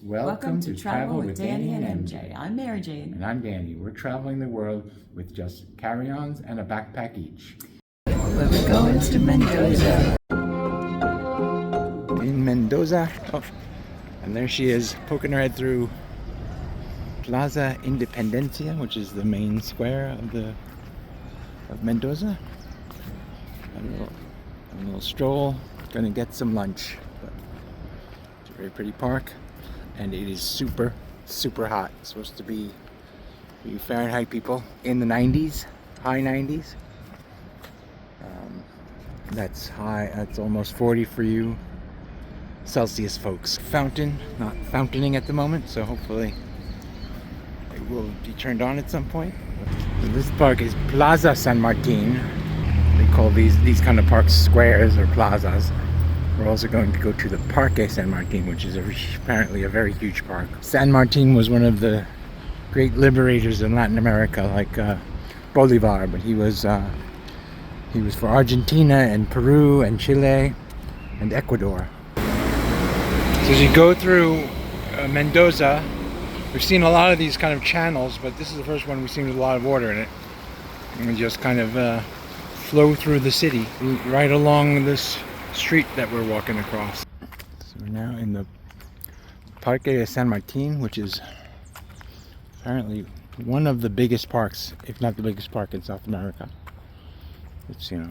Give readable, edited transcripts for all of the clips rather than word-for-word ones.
Welcome to Travel with Danny and MJ. I'm Mary Jane. And I'm Danny. We're traveling the world with just carry-ons and a backpack each. We're going to Mendoza. In Mendoza. Oh, and there she is, poking her head through Plaza Independencia, which is the main square of Mendoza. A little stroll. Gonna get some lunch. But it's a very pretty park. And it is super, super hot. It's supposed to be, for you Fahrenheit people, in the 90s, high 90s. That's high, that's almost 40 for you Celsius folks. Fountain, not fountaining at the moment, so hopefully it will be turned on at some point. This park is Plaza San Martín. They call these kind of parks squares or plazas. We're also going to go to the Parque San Martín, which is apparently a very huge park. San Martín was one of the great liberators in Latin America, like Bolivar, but he was for Argentina and Peru and Chile and Ecuador. So as you go through Mendoza, we've seen a lot of these kind of channels, but this is the first one we've seen with a lot of water in it. And we just kind of flow through the city, right along this street that we're walking across. So we're now in the Parque de San Martín, which is apparently one of the biggest parks, if not the biggest park in South America. It's, I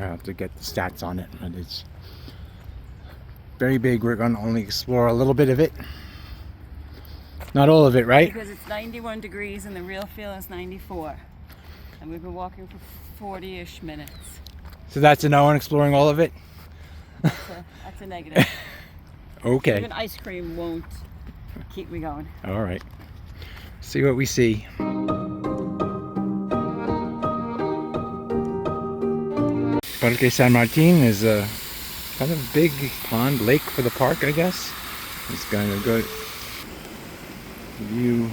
have to get the stats on it, but it's very big. We're going to only explore a little bit of it. Not all of it, right? Because it's 91 degrees and the real feel is 94. And we've been walking for 40-ish minutes. So that's a no on exploring all of it? That's a negative. Okay. Even ice cream won't keep me going. All right. See what we see. Parque San Martín is a kind of big pond, lake for the park, I guess. It's going to go view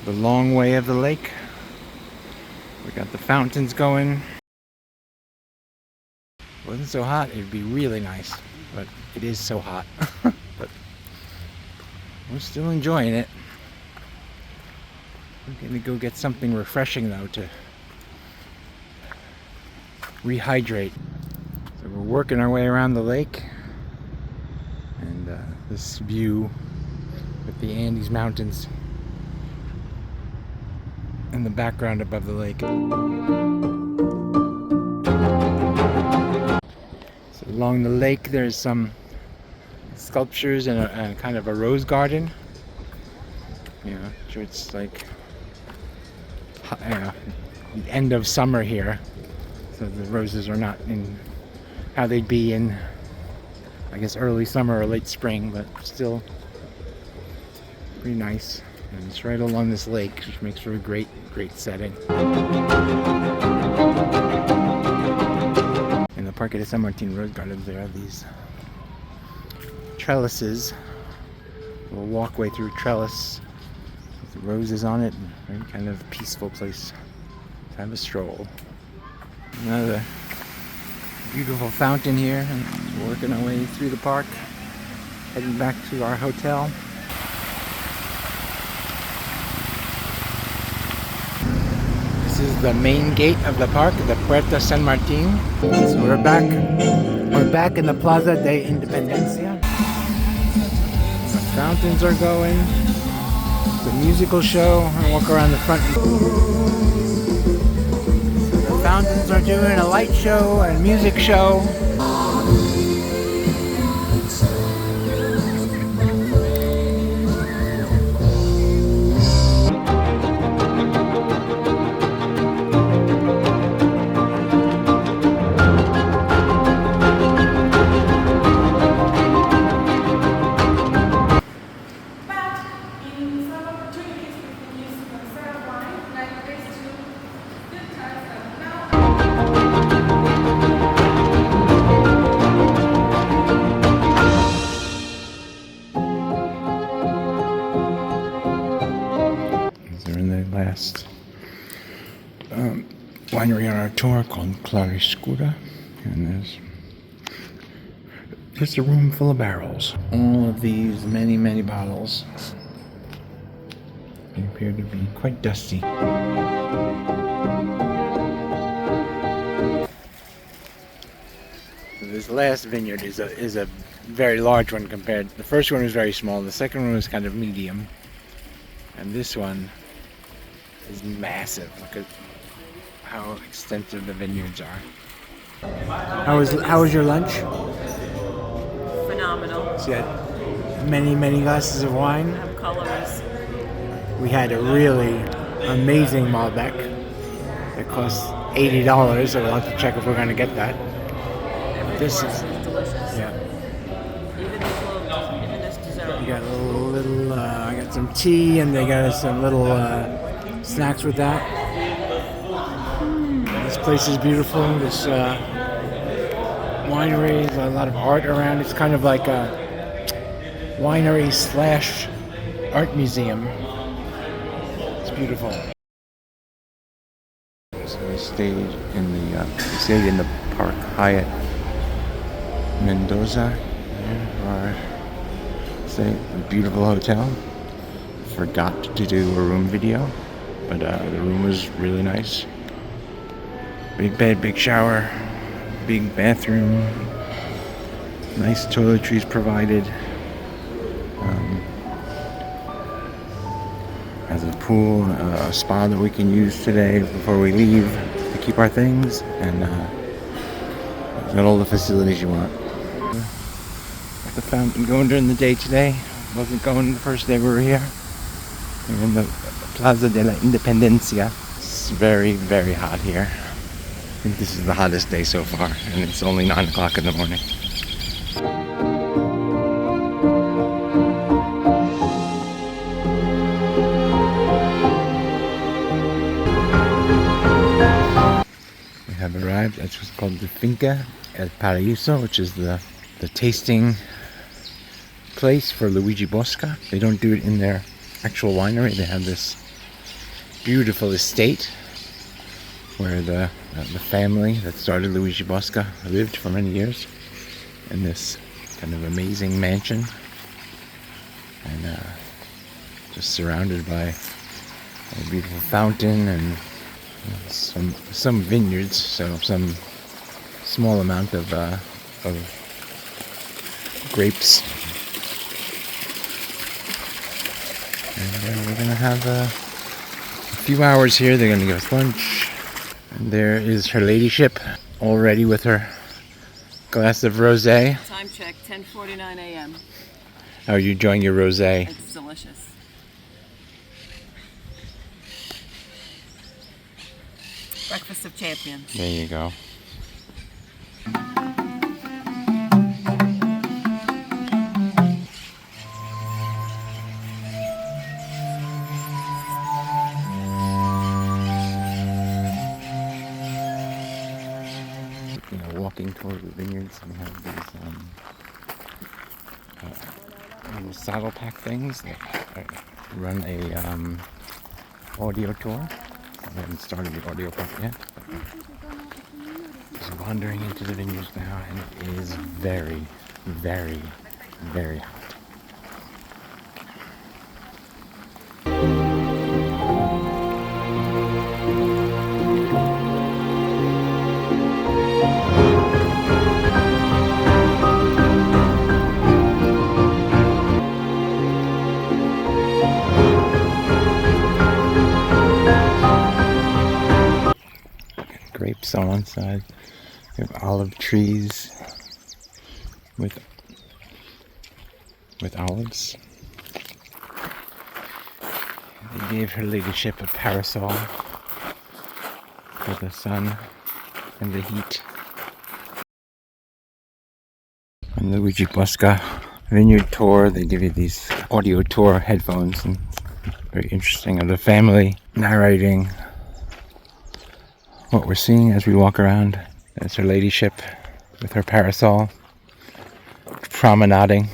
the long way of the lake. We got the fountains going. If it wasn't so hot, it'd be really nice, but it is so hot. But we're still enjoying it. We're gonna go get something refreshing though to rehydrate. So we're working our way around the lake, and this view with the Andes Mountains in the background above the lake. So along the lake there's some sculptures and a kind of a rose garden. So it's like the end of summer here, so the roses are not in how they'd be in, I guess, early summer or late spring, but still pretty nice. And it's right along this lake, which makes for a great setting. In the Parque de San Martín Rose Gardens, there are these trellises, a little walkway through trellis with roses on it, and very kind of peaceful place to have a stroll. Another beautiful fountain here, and we're working our way through the park, heading back to our hotel. This is the main gate of the park, the Puerta San Martín. So we're back in the Plaza de Independencia. The fountains are going. It's a musical show. I walk around the front. The fountains are doing a light show and music show. Winery on our tour called Claroscuro, and there's Just a room full of barrels. All of these many bottles. They appear to be quite dusty. This last vineyard is a very large one compared. The first one was very small. The second one was kind of medium, and this one is massive. Look at how extensive the vineyards are. How was your lunch? Phenomenal. So you had many glasses of wine. Have colors. We had a really amazing Malbec. It costs $80, so we'll have to check if we're going to get that. This is delicious. Yeah. Even this dessert. You got a little I got some tea, and they got us some little snacks with that. This place is beautiful. This winery, there's a lot of art around. It's kind of like a winery / art museum. It's beautiful. So we stayed in the Park Hyatt Mendoza. It's a beautiful hotel. Forgot to do a room video, but the room was really nice. Big bed, big shower, big bathroom, nice toiletries provided. Has a pool, a spa that we can use today before we leave to keep our things, and got all the facilities you want. At the fountain going during the day today. Wasn't going the first day we were here. We're in the Plaza de Independencia. It's very hot here. I think this is the hottest day so far, and it's only 9 o'clock in the morning. We have arrived at what's called the Finca at Paraíso, which is the tasting place for Luigi Bosca. They don't do it in their actual winery. They have this beautiful estate where the family that started Luigi Bosca lived for many years in this kind of amazing mansion, and just surrounded by a beautiful fountain and some vineyards, so some small amount of grapes. And we're gonna have a few hours here. They're gonna give us lunch. And there is her ladyship, all ready with her glass of rosé. Time check, 10:49 a.m. How are you enjoying your rosé? It's delicious. Breakfast of champions. There you go. Walking toward the vineyards, we have these saddle pack things that run a audio tour. I haven't started the audio part yet, but just wandering into the vineyards now, and it is very hot. Grapes on one side, we have olive trees with olives. They gave her ladyship a parasol for the sun and the heat. On the Luigi Bosca vineyard tour, they give you these audio tour headphones, and very interesting of the family narrating what we're seeing as we walk around. That's her ladyship with her parasol, promenading.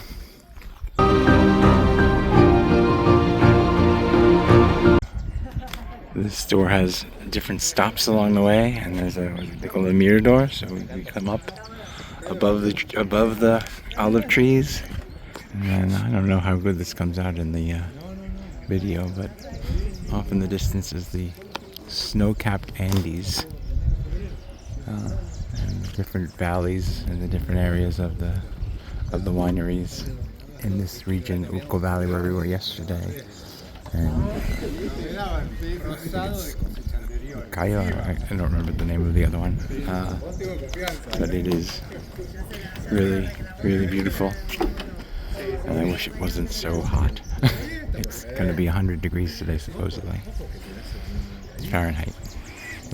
This store has different stops along the way, and there's they call it a mirador, so we come up above the olive trees. And then I don't know how good this comes out in the video, but off in the distance is the snow-capped Andes, and the different valleys and the different areas of the wineries in this region, Uco Valley, where we were yesterday. And Cayo, I don't remember the name of the other one, but it is really, really beautiful. And I wish it wasn't so hot. It's going to be 100 degrees today, supposedly. It's Fahrenheit,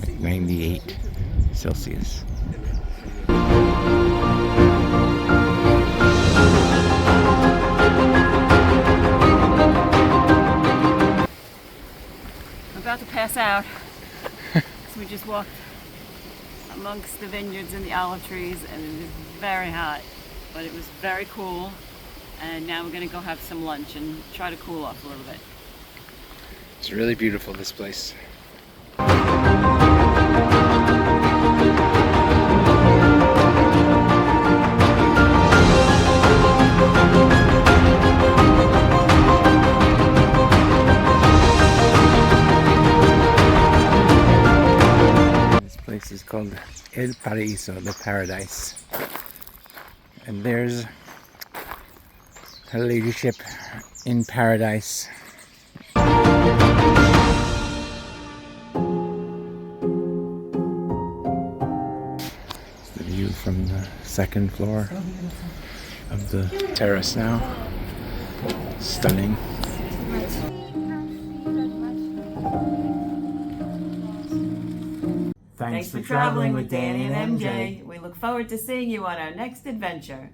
like 98 Celsius. I'm about to pass out. So we just walked amongst the vineyards and the olive trees, and it was very hot, but it was very cool. And now we're going to go have some lunch and try to cool off a little bit. It's really beautiful, this place. This place is called El Paraíso, the Paradise. And there's her ladyship in paradise. It's the view from the second floor of the terrace now. Stunning. Thanks for traveling with Danny and MJ. We look forward to seeing you on our next adventure.